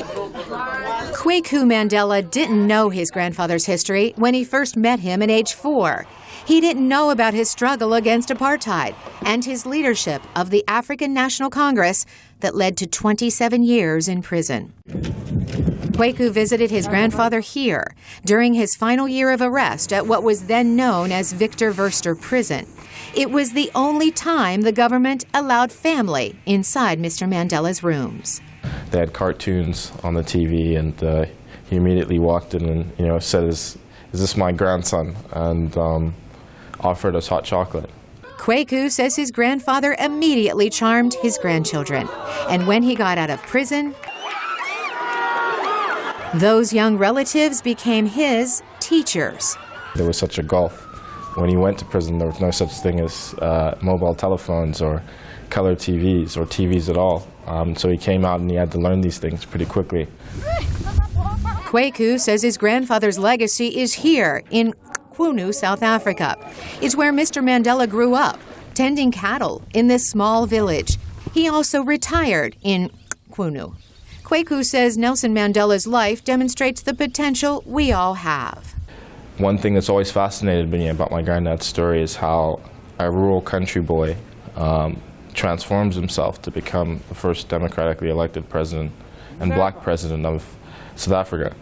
Kweku Mandela didn't know his grandfather's history when he first met him at age 4. He didn't know about his struggle against apartheid and his leadership of the African National Congress that led to 27 years in prison. Kweku visited his grandfather here during his final year of arrest at what was then known as Victor Verster Prison. It was the only time the government allowed family inside Mr. Mandela's rooms. They had cartoons on the TV, and he immediately walked in and said, "Is this my grandson?" and offered us hot chocolate. Kweku says his grandfather immediately charmed his grandchildren, and when he got out of prison, those young relatives became his teachers. There was such a gulf. When he went to prison, there was no such thing as mobile telephones or color TVs or TVs at all. So he came out and he had to learn these things pretty quickly. Kweku says his grandfather's legacy is here in Kweku, South Africa. It's where Mr. Mandela grew up, tending cattle in this small village. He also retired in Kweku. Kweku says Nelson Mandela's life demonstrates the potential we all have. One thing that's always fascinated me about my granddad's story is how a rural country boy transforms himself to become the first democratically elected president and black president of South Africa.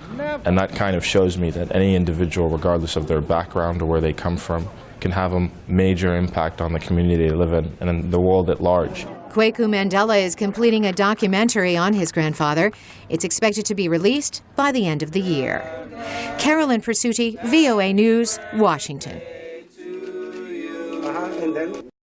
And that kind of shows me that any individual, regardless of their background or where they come from, can have a major impact on the community they live in and in the world at large. Kweku Mandela is completing a documentary on his grandfather. It's expected to be released by the end of the year. Carolyn, Presutti, VOA News, Washington.